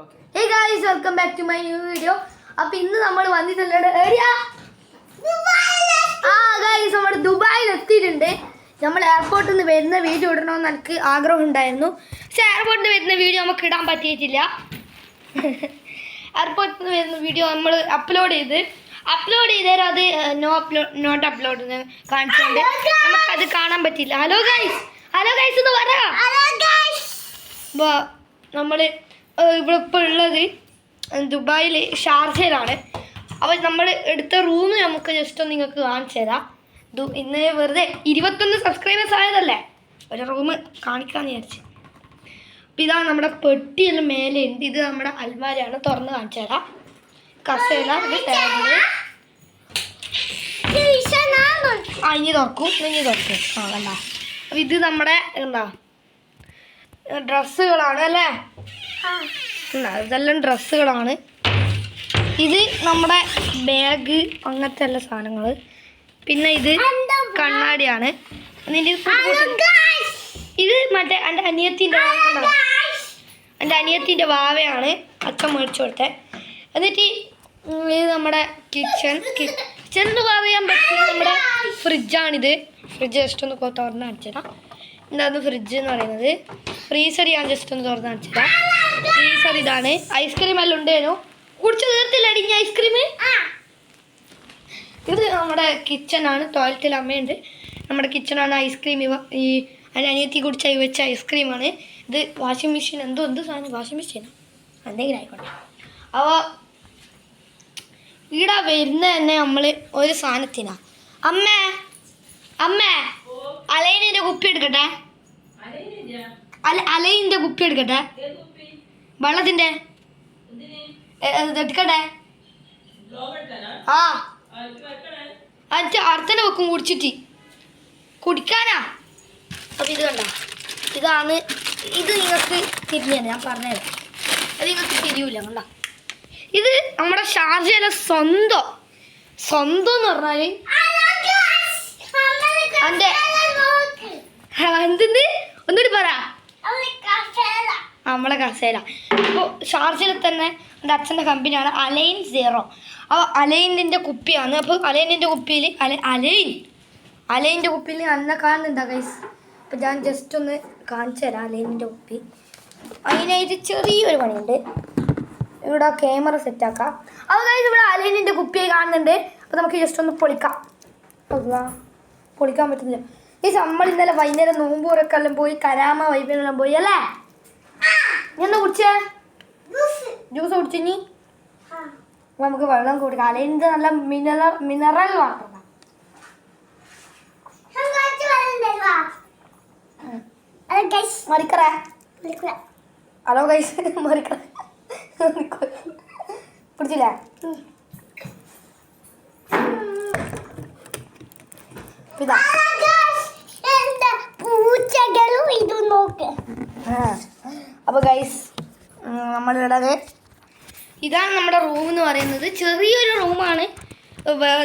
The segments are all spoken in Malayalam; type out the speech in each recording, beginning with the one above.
Hey guys, welcome back to my new video. അപ്പോൾ ഇന്ന് നമ്മൾ വന്നിട്ടുള്ളത് എവിടെയാ? ഗൈസ്, നമ്മൾ ദുബായിൽ എത്തിയിട്ടുണ്ട്. നമ്മൾ എയർപോർട്ടിൽ നിന്ന് വരുന്ന വീഡിയോ ഇടണമെന്ന് എനിക്ക് ആഗ്രഹം ഉണ്ടായിരുന്നു. പക്ഷേ എയർപോർട്ടിൽ നിന്ന് വരുന്ന വീഡിയോ നമുക്ക് ഇടാൻ പറ്റിയിട്ടില്ല. എയർപോർട്ടിൽ നിന്ന് വരുന്ന വീഡിയോ നമ്മൾ അപ്ലോഡ് ചെയ്തേരം അത് നോട്ട് അപ്ലോഡ് കാണിച്ചുകൊണ്ട് നമുക്കത് കാണാൻ പറ്റില്ല. ഹലോ ഗൈസ് എന്ന് പറയാം. അപ്പോൾ നമ്മൾ ഇവിടെ ഇപ്പോൾ ഉള്ളത് ദുബായിൽ ഷാർജയിലാണ്. അപ്പോൾ നമ്മൾ എടുത്ത റൂം നമുക്ക് ജസ്റ്റ് ഒന്ന് നിങ്ങൾക്ക് കാണിച്ചു തരാം. ഇന്ന് വെറുതെ 21 സബ്സ്ക്രൈബേഴ്സ് ആയതല്ലേ, ഒരു റൂം കാണിക്കാമെന്ന് വിചാരിച്ചു. അപ്പോൾ ഇതാണ് നമ്മുടെ പെട്ടിയെല്ലാം മേലെ ഉണ്ട്. ഇത് നമ്മുടെ അൽമാരയാണ്, തുറന്ന് കാണിച്ചു തരാം. കസേല, ഇത് ടേബിള്. ഇനി തുറക്കും. കണ്ട. അപ്പോൾ ഇത് നമ്മുടെ എന്താ ഡ്രസ്സുകളാണ് അല്ലേ, ഇതെല്ലാം ഡ്രസ്സുകളാണ്. ഇത് നമ്മുടെ ബാഗ്, അങ്ങനത്തെ എല്ലാ സാധനങ്ങൾ. പിന്നെ ഇത് കണ്ണാടിയാണ്. ഇത് മറ്റേ എൻ്റെ അനിയത്തിൻ്റെ വാവയാണ് അച്ഛൻ മേടിച്ചു കൊടുത്തത്. എന്നിട്ട് ഇത് നമ്മുടെ കിച്ചൺ എന്ന് പറയാൻ പറ്റും. നമ്മുടെ ഫ്രിഡ്ജാണിത്. ഫ്രിഡ്ജ് ജസ്റ്റ് ഒന്ന് തുറന്ന് കാണിച്ചുതരാം. ഇതാണ് ഫ്രിഡ്ജ് എന്ന് പറയുന്നത്. ഫ്രീസർ ഞാൻ ജസ്റ്റ് ഒന്ന് തുറന്ന് കാണിച്ചുതരാം. ഫ്രീസർ ഇതാണ്. ഐസ്ക്രീം എല്ലാം ഉണ്ടായിരുന്നു, കുടിച്ച് തീർത്തില്ല അടിഞ്ഞ ഐസ്ക്രീം. ഇത് നമ്മുടെ കിച്ചണാണ്. ടോയ്ലറ്റിൽ അമ്മയുണ്ട്. നമ്മുടെ കിച്ചണാണ്. ഐസ്ക്രീം ഈ അനിയത്തി കുടിച്ച വെച്ച ഐസ്ക്രീമാണ്. ഇത് വാഷിംഗ് മെഷീൻ, എന്ത് സാധനം വാഷിംഗ് മെഷീനാണ്, എന്തെങ്കിലും ആയിക്കോട്ടെ. അപ്പോൾ ഇവിടെ വരുന്ന തന്നെ നമ്മൾ ഒരു സാധനത്തിനാ. അമ്മേ അലൈനിൻ്റെ കുപ്പി എടുക്കട്ടെ. അലൈനിൻ്റെ കുപ്പി എടുക്കട്ടെ, വെള്ളത്തിൻ്റെ എടുക്കട്ടെ. അടുത്തന്നെ വെക്കും കുടിച്ചിട്ട് കുടിക്കാനാ. അപ്പം ഇത് കണ്ട, ഇതാണ്. ഇത് നിങ്ങൾക്ക് തിരിഞ്ഞാണ് ഞാൻ പറഞ്ഞത്, അത് നിങ്ങൾക്ക് തിരിയൂല. കണ്ട, ഇത് നമ്മുടെ ഷാർജയിലെ സ്വന്തം എന്ന് പറഞ്ഞാൽ എൻ്റെ എന്തെന്ന് ഒന്നുകൂടി പറ. നമ്മളെ കസേല. അപ്പോൾ ഷാർജയിൽ തന്നെ എൻ്റെ അച്ഛൻ്റെ കമ്പനിയാണ് അലൈൻ 0. അപ്പോൾ അലൈനിൻ്റെ കുപ്പിയാണ്. അപ്പോൾ അലൈനിൻ്റെ കുപ്പിയിൽ അലൈനിൻ്റെ കുപ്പിയിൽ നല്ല കാണുന്നുണ്ടാ ഗൈസ്. അപ്പോൾ ഞാൻ ജസ്റ്റ് ഒന്ന് കാണിച്ചു തരാം അലൈനിൻ്റെ കുപ്പി. അതിനായിട്ട് ചെറിയൊരു പണിയുണ്ട്. ഇവിടെ ക്യാമറ സെറ്റാക്കാം. അപ്പോൾ ഗൈസ്, ഇവിടെ അലൈനിൻ്റെ കുപ്പിയായി കാണുന്നുണ്ട്. അപ്പോൾ നമുക്ക് ജസ്റ്റ് ഒന്ന് പൊളിക്കാൻ പറ്റുന്നില്ല. ഈ നമ്മൾ ഇന്നലെ വൈകുന്നേരം നോമ്പൂരൊക്കെ എല്ലാം പോയി, കരാമ വൈബിനെല്ലാം പോയി അല്ലേ. നീ ഒന്ന് കുടിച്ചേ, ജ്യൂസ് കുടിച്ചിനി. നമുക്ക് വെള്ളം കുടിക്കാം. അലൈനിൻ്റെ നല്ല മിനറൽ വാട്ടർ. മറിക്കറേ. ഹലോ ഗൈസ്, മറിക്കറ കുടിച്ചില്ലേ? ഇതാ അപ്പോൾ ഗൈസ്, നമ്മളുള്ളത് ഇതാണ് നമ്മുടെ റൂം എന്ന് പറയുന്നത്. ചെറിയൊരു റൂമാണ്.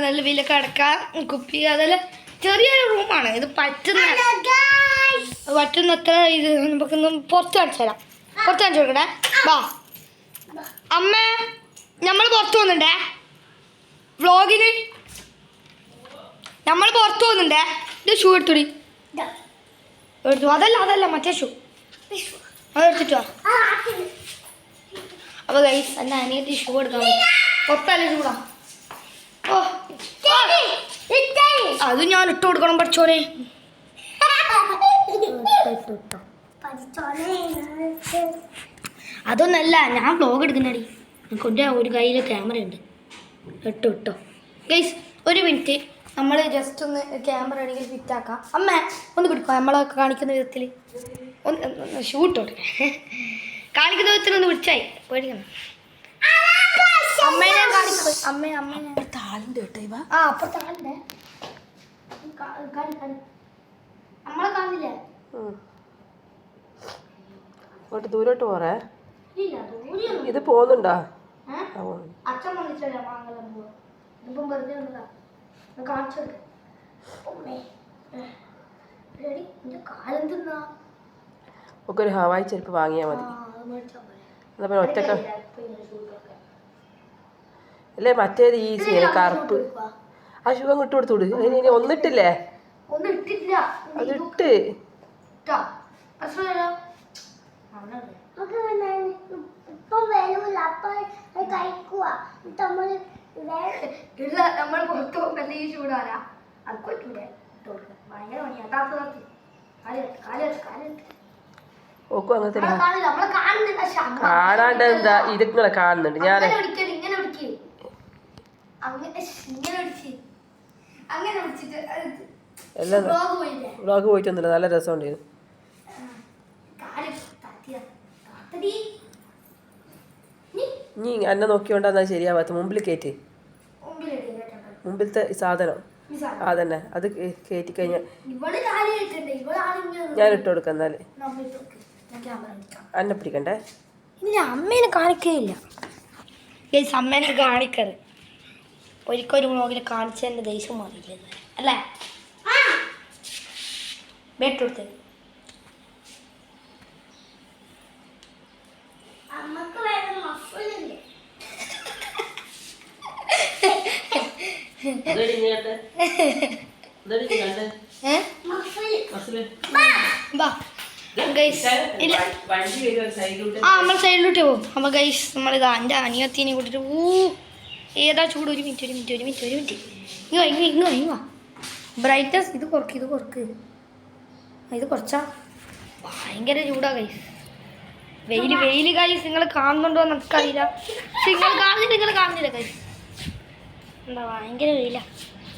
നല്ല വില കിടക്കാൻ കുപ്പി അതെല്ലാം ചെറിയൊരു റൂമാണ്. ഇത് പറ്റുന്നത്ര ഇത് നമുക്കൊന്ന് പുറത്ത് കാണിച്ചു തരാം. പുറത്ത് കാണിച്ചു കൊടുക്കട്ടെ. വാ അമ്മ, നമ്മൾ പുറത്ത് പോകുന്നുണ്ടേ വ്ളോഗിന്. നമ്മൾ പുറത്ത് പോകുന്നുണ്ടേ. ഇത് ഷൂ എടുത്തു. അതല്ല മറ്റേ ഷൂ അതെടുത്തിട്ടോ. അപ്പോൾ ഗൈസ്, എൻ്റെ അനിയത്തി ഷൂ എടുക്കാൻ പുറത്തല്ലേ ചൂടാ. അത് ഞാൻ ഇട്ട് കൊടുക്കണം പഠിച്ചോനെ. അതൊന്നല്ല, ഞാൻ വ്ളോഗ് എടുക്കുന്നടി. കൊണ്ട് ഒരു കയ്യിൽ ക്യാമറ ഉണ്ട്. ഇട്ടോ ഗൈസ്, ഒരു മിനിറ്റ്. നമ്മൾ ജസ്റ്റ് ഒന്ന് ക്യാമറ ആണെങ്കിൽ ഫിറ്റാക്കാം. അമ്മ ഒന്ന് പിടിക്കോ, നമ്മളൊക്കെ കാണിക്കുന്ന വിധത്തിൽ ഒന്ന് ഷൂട്ടോ കാണിക്കുന്ന വിധത്തിൽ ഒന്ന് പിടിച്ചായി പേടിക്കണം. അമ്മേനെ കാണിക്കും. അമ്മേനെ താളുണ്ട് കേട്ടോ. ഇവ അപ്പോൾ താളുണ്ടേ, നമ്മളെ കാണില്ലേ. അങ്ങോട്ട് ദൂരോട്ട് പോറേ. ഇത് പോകുന്നുണ്ടോ? അച്ഛൻ വന്നിട്ടല്ലേ മാങ്ങലം പോവാ. ഇപ്പം വെറുതെ വന്നതാ, കാണിച്ചു കൊടുക്കാം. ഒക്കെ ഒരു ഹവായി ചെരുപ്പ് വാങ്ങിയാൽ മതി. എന്നാ പിന്നെ ഒറ്റക്ക അല്ലേ മറ്റേത് ഈസി അല്ലേ കറുപ്പ്. ആ ഷൂ അങ്ങ് ഇട്ട് കൊടുത്തുവിട്. അതിന് ഇനി ഒന്നിട്ടില്ലേ? അത് ഇട്ട് നമ്മൾ പുറത്ത് പോകുമ്പോൾ ഈ ചൂടാരാ അത് കൊറ്റൂടെ ഭയങ്കര ഓക്കും അങ്ങനത്തെ കാണാണ്ട് എന്താ ഇത് നിങ്ങളെ കാണുന്നുണ്ട്. ഞാൻ എല്ലാം വ്ളോഗ് പോയിട്ടൊന്നുമില്ല. നല്ല രസമുണ്ടായിരുന്നു. നീ എന്നെ നോക്കിയോണ്ടാ ശരിയാവാത്ത. മുമ്പിൽ കയറ്റി മുമ്പിലത്തെ സാധനം അതന്നെ അത് കയറ്റി കഴിഞ്ഞാൽ ഞാൻ ഇട്ട് കൊടുക്കാം. എന്നാല് എന്നെ പിടിക്കണ്ടേ? ഇല്ല അമ്മേനെ കാണിക്കുകയില്ല. അമ്മേനെ കാണിക്കറ് ഒരിക്കലും വ്ളോഗിൽ കാണിച്ചതിൻ്റെ ദേഷ്യം മാറിയില്ല അല്ലേ? ബേട്ടെടുത്ത് നമ്മൾ സൈഡിലോട്ട് പോകും. അപ്പോൾ ഗൈസ് നമ്മളിതാ എൻ്റെ അനിയത്തിനെ കൂട്ടിട്ട് ഏതാ ചൂട്. ഒരു മിനിറ്റ് ഇങ്ങോ ബ്രൈറ്റ്നസ് ഇത് കുറക്ക് ഇത് കുറച്ചാ ഭയങ്കര ചൂടാ ഗൈസ്. വെയിൽ ഗൈസ് നിങ്ങൾ കാണുന്നുണ്ടോ എന്നൊക്കെ അറിയില്ല. നിങ്ങൾ കാണുന്നില്ല ഗൈസ്. എന്താ ഭയങ്കര വെയിലാ.